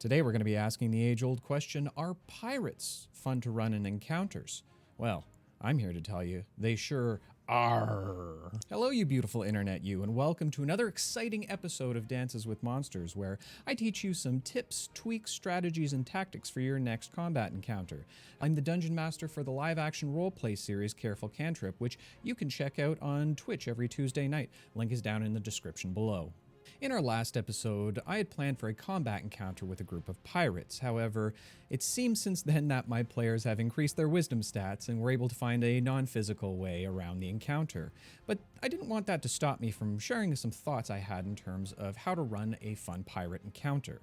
Today we're going to be asking the age-old question, are pirates fun to run in encounters? Well, I'm here to tell you, they sure are. Hello, you beautiful internet you, and welcome to another exciting episode of Dances with Monsters, where I teach you some tips, tweaks, strategies, and tactics for your next combat encounter. I'm the Dungeon Master for the live-action roleplay series Careful Cantrip, which you can check out on Twitch every Tuesday night. Link is down in the description below. In our last episode, I had planned for a combat encounter with a group of pirates. However, it seems since then that my players have increased their wisdom stats and were able to find a non-physical way around the encounter. But I didn't want that to stop me from sharing some thoughts I had in terms of how to run a fun pirate encounter.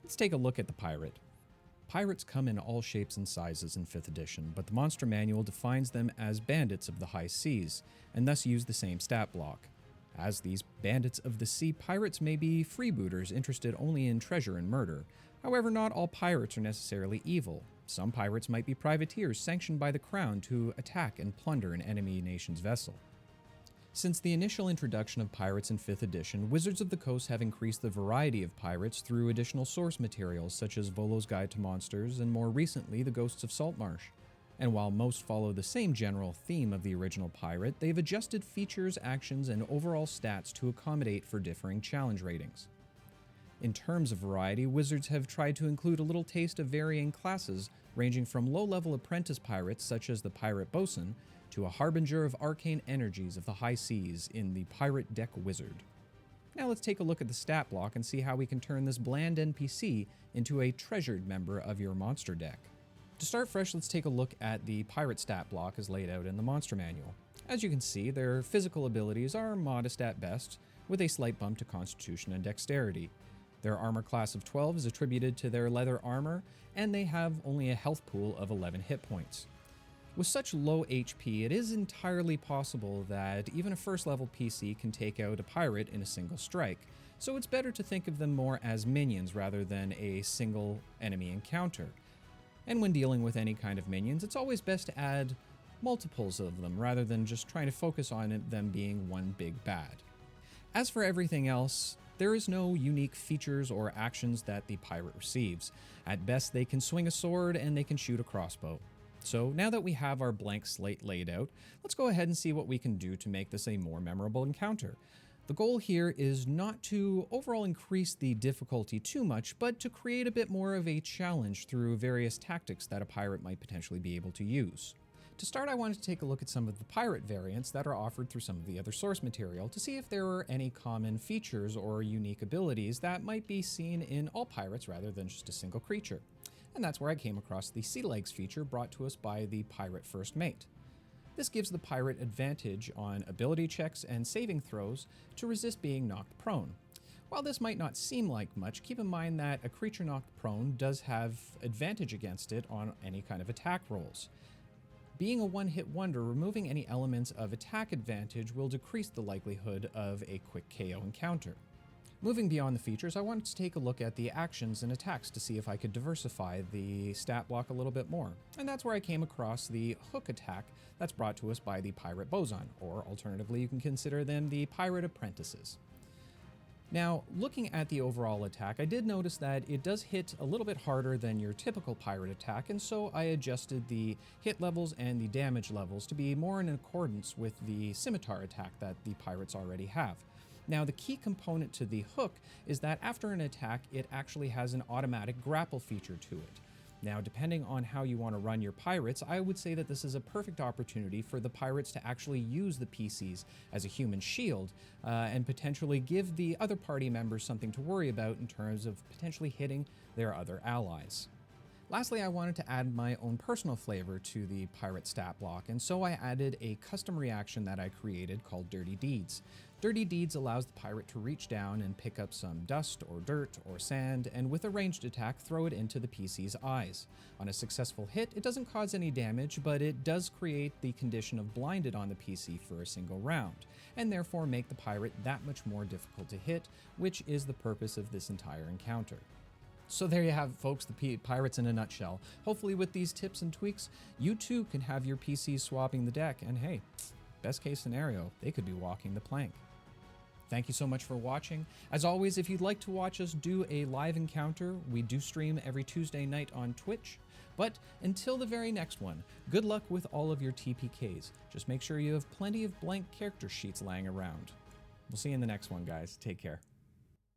Let's take a look at the pirate. Pirates come in all shapes and sizes in 5th edition, but the monster manual defines them as bandits of the high seas, and thus use the same stat block. As these bandits of the sea, pirates may be freebooters interested only in treasure and murder. However, not all pirates are necessarily evil. Some pirates might be privateers sanctioned by the crown to attack and plunder an enemy nation's vessel. Since the initial introduction of pirates in 5th edition, Wizards of the Coast have increased the variety of pirates through additional source materials such as Volo's Guide to Monsters and more recently the Ghosts of Saltmarsh. And while most follow the same general theme of the original pirate, they've adjusted features, actions, and overall stats to accommodate for differing challenge ratings. In terms of variety, Wizards have tried to include a little taste of varying classes, ranging from low-level apprentice pirates such as the Pirate Bosun, to a harbinger of arcane energies of the high seas in the Pirate Deck Wizard. Now let's take a look at the stat block and see how we can turn this bland NPC into a treasured member of your monster deck. To start fresh, let's take a look at the pirate stat block as laid out in the monster manual. As you can see, their physical abilities are modest at best, with a slight bump to constitution and dexterity. Their armor class of 12 is attributed to their leather armor, and they have only a health pool of 11 hit points. With such low HP, it is entirely possible that even a first level PC can take out a pirate in a single strike, so it's better to think of them more as minions rather than a single enemy encounter. And when dealing with any kind of minions, it's always best to add multiples of them rather than just trying to focus on them being one big bad. As for everything else, there is no unique features or actions that the pirate receives. At best, they can swing a sword and they can shoot a crossbow. So now that we have our blank slate laid out, let's go ahead and see what we can do to make this a more memorable encounter. The goal here is not to overall increase the difficulty too much, but to create a bit more of a challenge through various tactics that a pirate might potentially be able to use. To start, I wanted to take a look at some of the pirate variants that are offered through some of the other source material to see if there are any common features or unique abilities that might be seen in all pirates rather than just a single creature. And that's where I came across the Sea Legs feature brought to us by the Pirate First Mate. This gives the pirate advantage on ability checks and saving throws to resist being knocked prone. While this might not seem like much, keep in mind that a creature knocked prone does have advantage against it on any kind of attack rolls. Being a one-hit wonder, removing any elements of attack advantage will decrease the likelihood of a quick KO encounter. Moving beyond the features, I wanted to take a look at the actions and attacks to see if I could diversify the stat block a little bit more. And that's where I came across the hook attack that's brought to us by the Pirate Bosun, or alternatively you can consider them the Pirate Apprentices. Now, looking at the overall attack, I did notice that it does hit a little bit harder than your typical pirate attack, and so I adjusted the hit levels and the damage levels to be more in accordance with the scimitar attack that the pirates already have. Now, the key component to the hook is that after an attack, it actually has an automatic grapple feature to it. Now, depending on how you want to run your pirates, I would say that this is a perfect opportunity for the pirates to actually use the PCs as a human shield and potentially give the other party members something to worry about in terms of potentially hitting their other allies. Lastly, I wanted to add my own personal flavor to the pirate stat block, and so I added a custom reaction that I created called Dirty Deeds. Dirty Deeds allows the pirate to reach down and pick up some dust or dirt or sand, and with a ranged attack, throw it into the PC's eyes. On a successful hit, it doesn't cause any damage, but it does create the condition of blinded on the PC for a single round, and therefore make the pirate that much more difficult to hit, which is the purpose of this entire encounter. So there you have it, folks, the pirates in a nutshell. Hopefully with these tips and tweaks, you too can have your PCs swapping the deck, and hey, best case scenario, they could be walking the plank. Thank you so much for watching. As always, if you'd like to watch us do a live encounter, we do stream every Tuesday night on Twitch. But until the very next one, good luck with all of your TPKs. Just make sure you have plenty of blank character sheets lying around. We'll see you in the next one, guys. Take care.